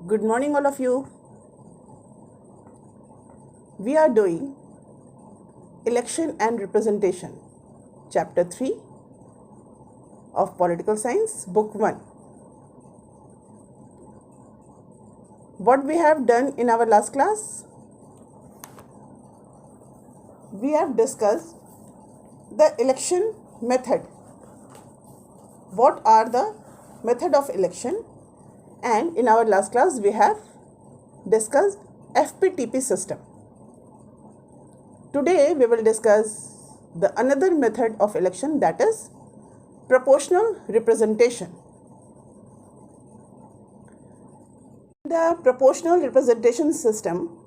Good morning, all of you. We are doing Election and Representation, Chapter 3 of Political Science, Book 1. What we have done in our last class? We have discussed the election method. What are the method of election? And in our last class, we have discussed FPTP system. Today, we will discuss the another method of election, that is proportional representation. The proportional representation system,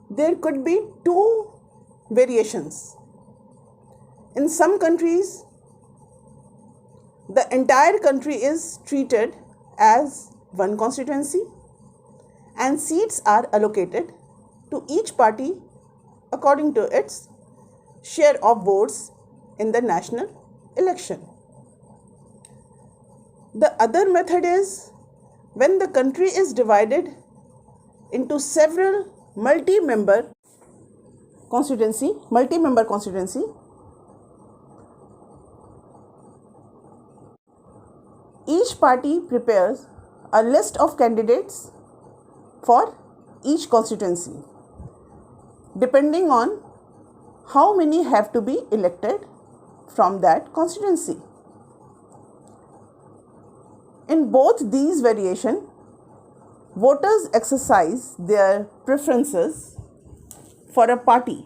there could be two variations. In some countries, the entire country is treated as one constituency and seats are allocated to each party according to its share of votes in the national election. The other method is when the country is divided into several multi-member constituency, each party prepares a list of candidates for each constituency, depending on how many have to be elected from that constituency. In both these variations, voters exercise their preferences for a party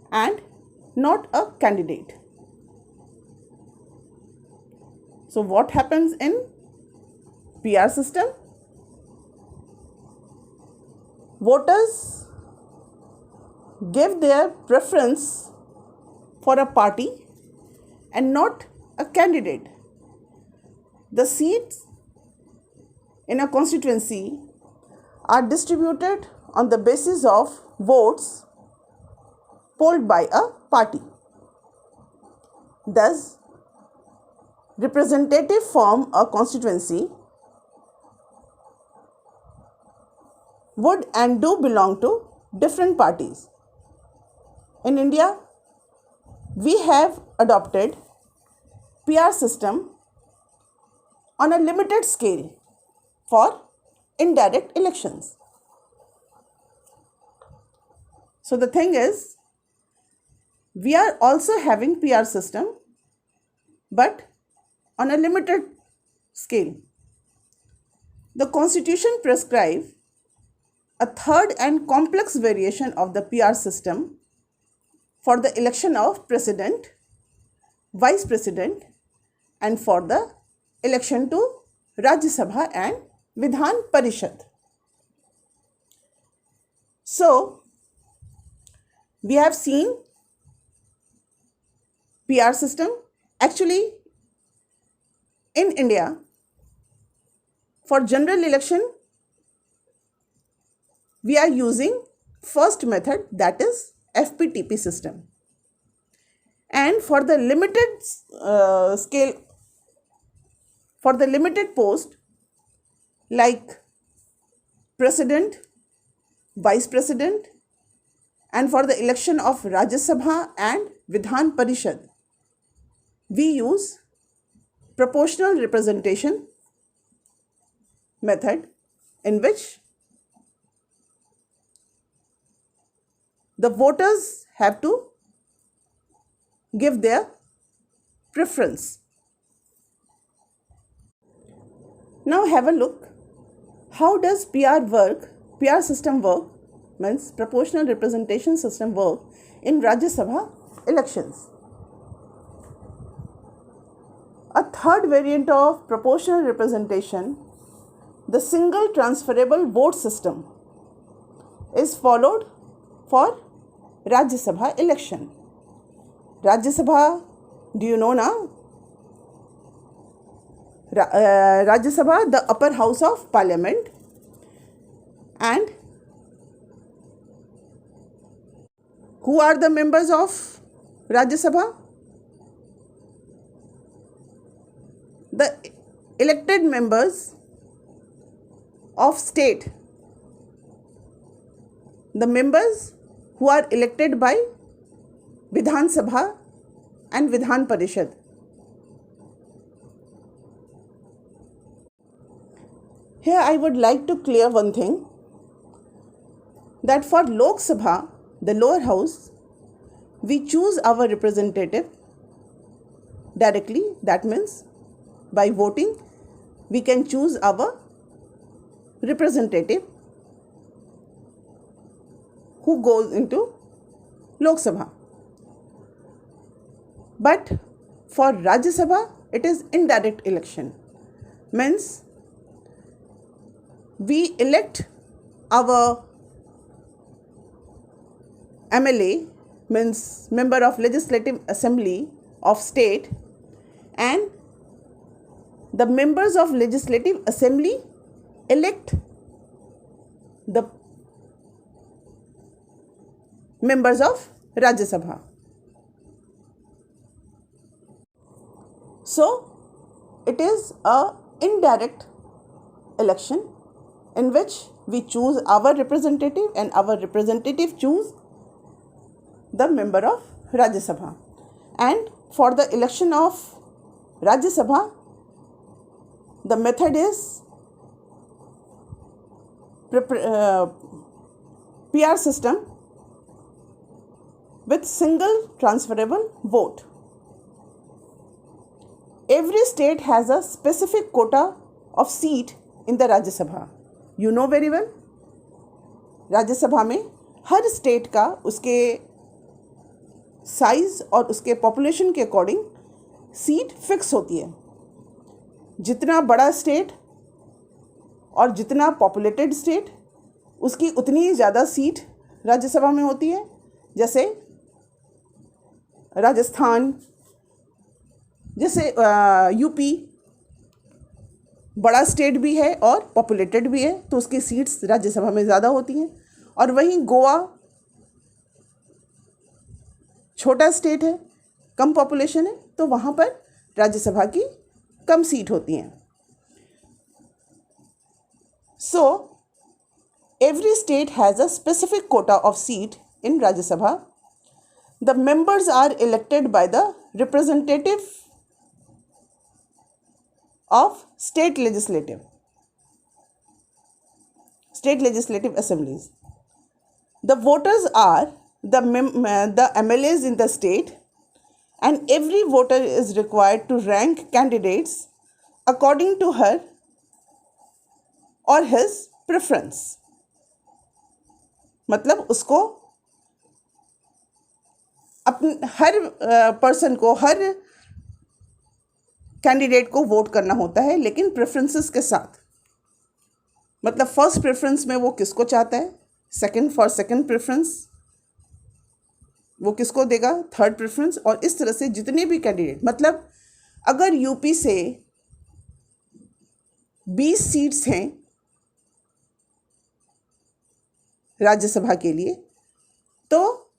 and not a candidate. So what happens in PR system? Voters give their preference for a party and not a candidate. The seats in a constituency are distributed on the basis of votes polled by a party. Thus, representative form a constituency would and do belong to different parties. In India, we have adopted PR system on a limited scale for indirect elections. So the thing is, we are also having PR system, but on a limited scale. The Constitution prescribes a third and complex variation of the PR system for the election of President, Vice President, and for the election to Rajya Sabha and Vidhan Parishad. So, we have seen PR system. Actually, in India, for general election, we are using first method, that is FPTP system. And for the limited scale, for the limited post like President, Vice President, and for the election of Rajya Sabha and Vidhan Parishad, we use proportional representation method, in which the voters have to give their preference. Now have a look. How does PR system work, means proportional representation system work in Rajya Sabha elections. A third variant of proportional representation, the single transferable vote system, is followed for Rajya Sabha election. Rajya Sabha, do you know now? Rajya Sabha, the upper house of parliament, and who are the members of Rajya Sabha? The elected members of state, the members who are elected by Vidhan Sabha and Vidhan Parishad. Here I would like to clear one thing, that for Lok Sabha, the lower house, we choose our representative directly. That means by voting we can choose our representative who goes into Lok Sabha. But for Rajya Sabha it is indirect election, means we elect our MLA, means member of Legislative Assembly of state, and the members of Legislative Assembly elect the members of Rajya Sabha. So it is a indirect election in which we choose our representative and our representative choose the member of Rajya Sabha. And for the election of Rajya Sabha, the method is PR system with single transferable vote. Every state has a specific quota of seat in the Rajya Sabha. You know very well, राज्य सभा में हर state का उसके size और उसके population के according seat fix होती है. जितना बड़ा स्टेट और जितना पॉपुलेटेड स्टेट, उसकी उतनी ज़्यादा सीट राज्यसभा में होती है. जैसे राजस्थान, जैसे यूपी बड़ा स्टेट भी है और पॉपुलेटेड भी है, तो उसकी सीट्स राज्यसभा में ज़्यादा होती हैं. और वहीं गोवा छोटा स्टेट है, कम पॉपुलेशन है, तो वहाँ पर राज्यसभा की कम सीट होती हैं. सो every state has a specific quota of seat in Rajya Sabha. The members are elected by the representative of state legislative assemblies. The voters are the MLAs in the state, and every voter is required to rank candidates according to her or his preference. मतलब उसको अपने हर person को, हर candidate को vote करना होता है, लेकिन preferences के साथ. मतलब फर्स्ट प्रेफरेंस में वो किसको चाहता है, सेकंड प्रेफरेंस वो किसको देगा, थर्ड प्रेफरेंस, और इस तरह से जितने भी कैंडिडेट. मतलब अगर यूपी से 20 सीट्स हैं राज्यसभा के लिए, तो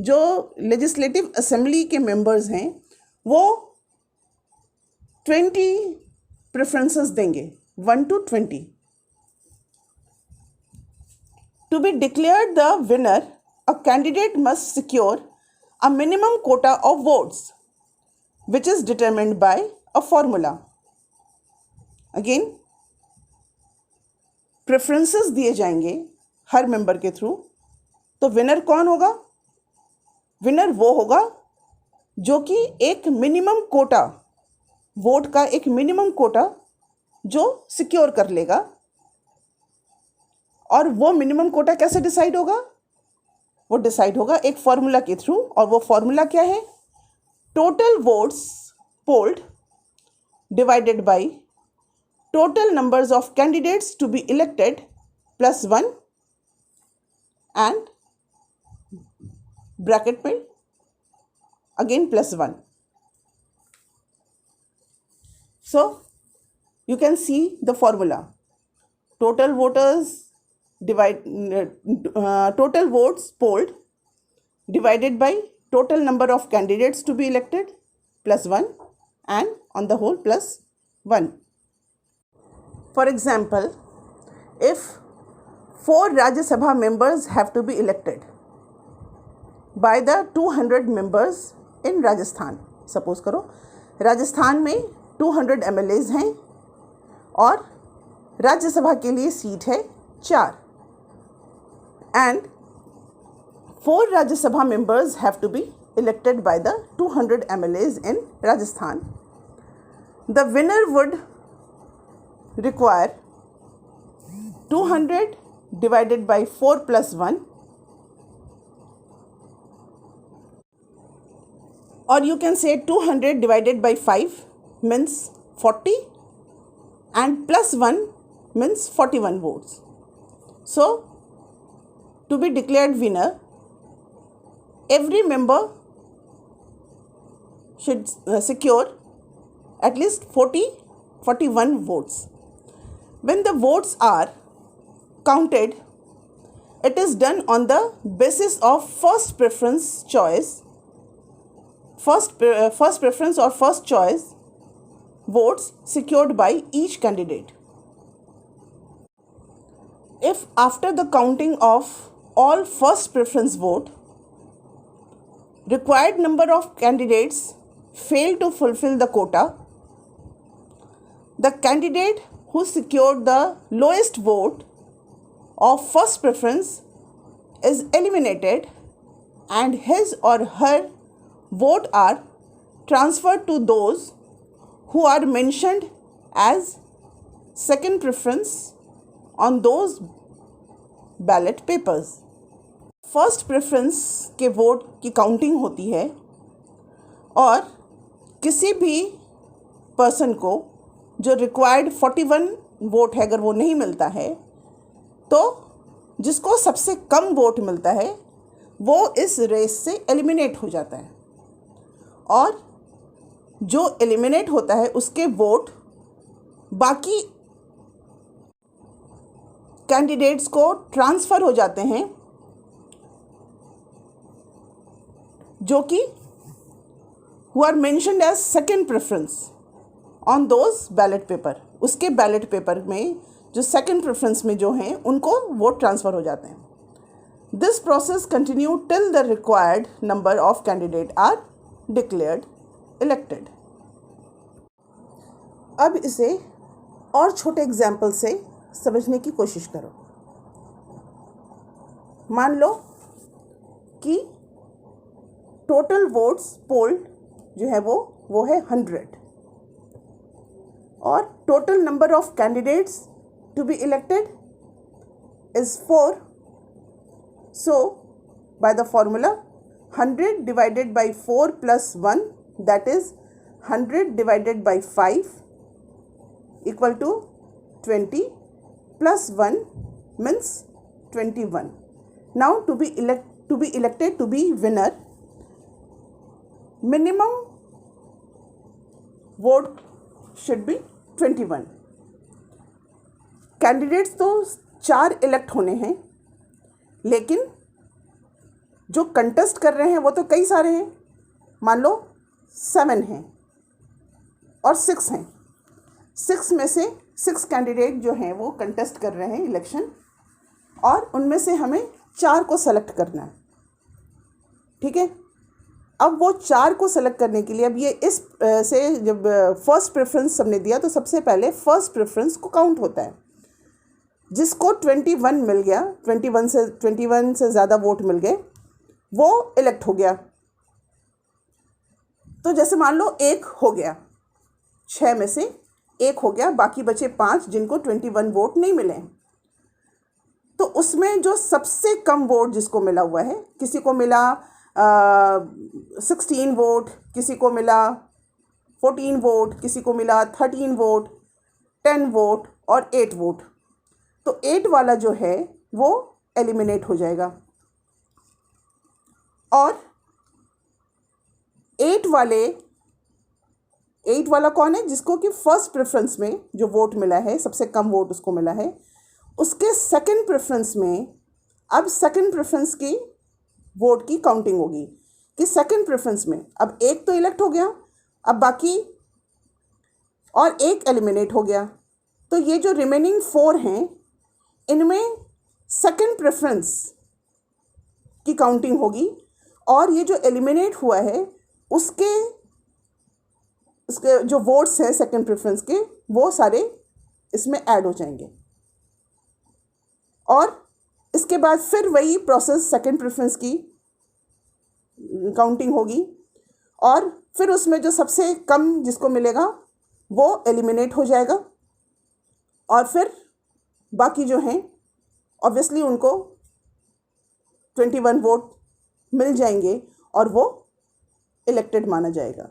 जो लेजिस्लेटिव असेंबली के मेंबर्स हैं वो 20 प्रेफरेंसेस देंगे, 1 to 20. To be declared the winner, a candidate must secure a minimum quota of votes, which is determined by a formula. Again, preferences दिए जाएंगे हर मेंबर के थ्रू. तो विनर कौन होगा? विनर वो होगा जो कि एक मिनिमम कोटा, वोट का एक मिनिमम कोटा जो सिक्योर कर लेगा. और वो मिनिमम कोटा कैसे डिसाइड होगा? वो डिसाइड होगा एक फॉर्मूला के थ्रू. और वो फॉर्मूला क्या है? Total votes polled divided by total numbers of candidates to be elected plus 1 and bracket में again plus 1. So you can see the formula. Total voters total votes polled divided by total number of candidates to be elected plus 1 and on the whole plus 1. For example, if 4 Rajya Sabha members have to be elected by the 200 members in Rajasthan. Suppose करो राजस्थान में 200 MLAs हैं और राज्यसभा के लिए seat है 4 and 4 Rajya Sabha members have to be elected by the 200 MLAs in Rajasthan. The winner would require 200 divided by 4 plus 1, or you can say 200 divided by 5 means 40 and plus 1 means 41 votes. So, to be declared winner, every member should secure at least 41 votes. When the votes are counted, it is done on the basis of first preference choice. First preference or first choice votes secured by each candidate. If after the counting of all first preference vote, required number of candidates fail to fulfill the quota, the candidate who secured the lowest vote of first preference is eliminated and his or her vote are transferred to those who are mentioned as second preference on those ballot papers. First preference के vote की counting होती है और किसी भी person को जो required 41 vote है अगर वो नहीं मिलता है तो जिसको सबसे कम वोट मिलता है वो इस रेस से एलिमिनेट हो जाता है और जो एलिमिनेट होता है उसके वोट बाकी कैंडिडेट्स को ट्रांसफ़र हो जाते हैं जो कि who are mentioned as second preference on those ballot paper. उसके बैलेट पेपर में जो सेकेंड प्रेफरेंस में जो हैं उनको वोट ट्रांसफ़र हो जाते हैं. This process continue till the required number of candidate are declared elected. अब इसे और छोटे एग्जाम्पल से समझने की कोशिश करो. मान लो कि टोटल वोट्स पोल्ड जो है वो है 100 और total number of candidates to be elected is 4. So by the formula 100 divided by 4 plus 1 that is 100 divided by 5 equal to 20 plus 1 means 21. Now to be elected to be winner, minimum vote should be 21. Candidates तो 4 elect होने हैं लेकिन जो contest कर रहे हैं वो तो कई सारे हैं. मान लो 7 हैं और 6 हैं. 6 में से 6 कैंडिडेट जो हैं वो कंटेस्ट कर रहे हैं इलेक्शन और उनमें से हमें 4 को सेलेक्ट करना है. ठीक है. अब वो 4 को सेलेक्ट करने के लिए अब ये इस से जब फर्स्ट प्रेफरेंस सबने दिया तो सबसे पहले फर्स्ट प्रेफरेंस को काउंट होता है. जिसको 21 मिल गया, 21 से ज़्यादा वोट मिल गए वो इलेक्ट हो गया. तो जैसे मान लो 1 हो गया, 6 में से 1 हो गया, बाकी बचे 5 जिनको 21 वोट नहीं मिले. तो उसमें जो सबसे कम वोट जिसको मिला हुआ है, किसी को मिला 16 वोट, किसी को मिला 14 वोट, किसी को मिला 13 वोट, 10 वोट और 8 वोट. तो 8 वाला जो है वो एलिमिनेट हो जाएगा और 8 वाला कौन है? जिसको कि फर्स्ट प्रेफरेंस में जो वोट मिला है, सबसे कम वोट उसको मिला है, उसके सेकंड प्रेफरेंस में अब सेकंड प्रेफरेंस की वोट की काउंटिंग होगी कि सेकंड प्रेफरेंस में अब 1 तो इलेक्ट हो गया, अब बाकी और 1 एलिमिनेट हो गया. तो ये जो रिमेनिंग 4 हैं इनमें सेकंड प्रेफरेंस की काउंटिंग होगी और ये जो एलिमिनेट हुआ है उसके जो वोट्स हैं सेकंड प्रेफरेंस के वो सारे इसमें ऐड हो जाएंगे और इसके बाद फिर वही प्रोसेस सेकंड प्रेफरेंस की काउंटिंग होगी और फिर उसमें जो सबसे कम जिसको मिलेगा वो एलिमिनेट हो जाएगा और फिर बाकी जो हैं ऑब्वियसली उनको 21 वोट मिल जाएंगे और वो इलेक्टेड माना जाएगा।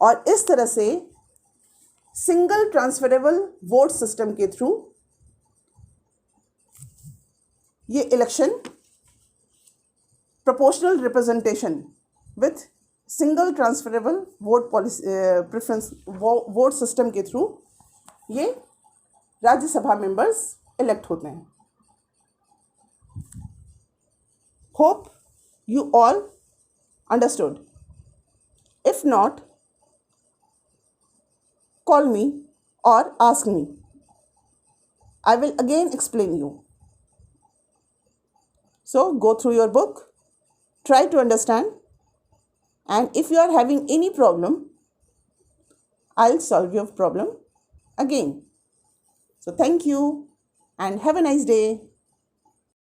और इस तरह से सिंगल ट्रांसफरेबल वोट सिस्टम के थ्रू ये election proportional representation with single transferable vote policy preference vote system के थ्रू ये राज्यसभा मेंबर्स इलेक्ट होते हैं। Hope you all understood. If not, call me or ask me. I will again explain you. So go through your book, try to understand, and if you are having any problem, I'll solve your problem again. So thank you and have a nice day.